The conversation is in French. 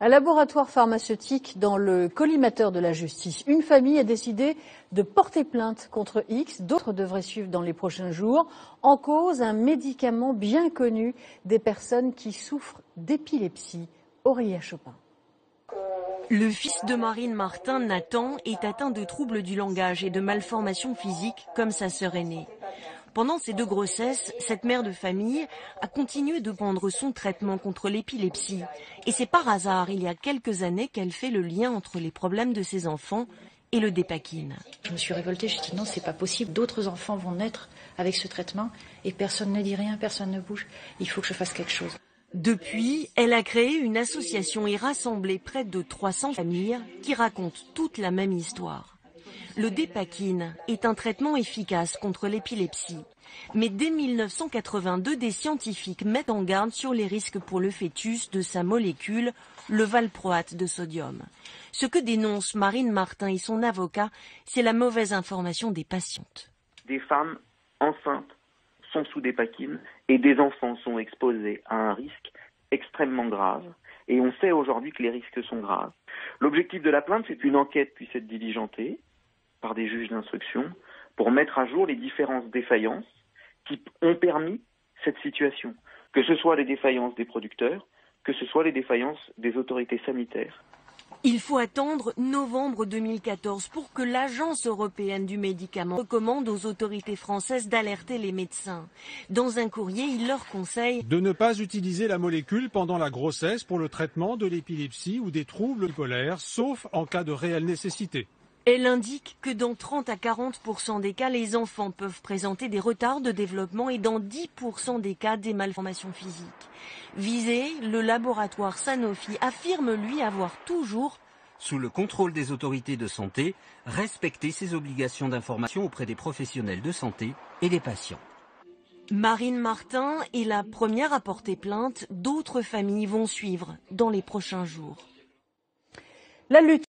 Un laboratoire pharmaceutique dans le collimateur de la justice. Une famille a décidé de porter plainte contre X. D'autres devraient suivre dans les prochains jours. En cause, un médicament bien connu des personnes qui souffrent d'épilepsie. Aurélia Chopin. Le fils de Marine Martin, Nathan, est atteint de troubles du langage et de malformations physiques comme sa sœur aînée. Pendant ces 2 grossesses, cette mère de famille a continué de prendre son traitement contre l'épilepsie. Et c'est par hasard, il y a quelques années, qu'elle fait le lien entre les problèmes de ses enfants et le Dépakine. Je me suis révoltée, je me suis dit non, c'est pas possible. D'autres enfants vont naître avec ce traitement et personne ne dit rien, personne ne bouge. Il faut que je fasse quelque chose. Depuis, elle a créé une association et rassemblé près de 300 familles qui racontent toutes la même histoire. Le Dépakine est un traitement efficace contre l'épilepsie. Mais dès 1982, des scientifiques mettent en garde sur les risques pour le fœtus de sa molécule, le valproate de sodium. Ce que dénoncent Marine Martin et son avocat, c'est la mauvaise information des patientes. Des femmes enceintes sont sous Dépakine et des enfants sont exposés à un risque extrêmement grave. Et on sait aujourd'hui que les risques sont graves. L'objectif de la plainte, c'est qu'une enquête puisse être diligentée par des juges d'instruction pour mettre à jour les différentes défaillances qui ont permis cette situation. Que ce soit les défaillances des producteurs, que ce soit les défaillances des autorités sanitaires. Il faut attendre novembre 2014 pour que l'Agence européenne du médicament recommande aux autorités françaises d'alerter les médecins. Dans un courrier, il leur conseille de ne pas utiliser la molécule pendant la grossesse pour le traitement de l'épilepsie ou des troubles bipolaires, sauf en cas de réelle nécessité. Elle indique que dans 30 à 40% des cas, les enfants peuvent présenter des retards de développement et dans 10% des cas, des malformations physiques. Visé, le laboratoire Sanofi affirme lui avoir toujours, sous le contrôle des autorités de santé, respecté ses obligations d'information auprès des professionnels de santé et des patients. Marine Martin est la première à porter plainte. D'autres familles vont suivre dans les prochains jours. La lutte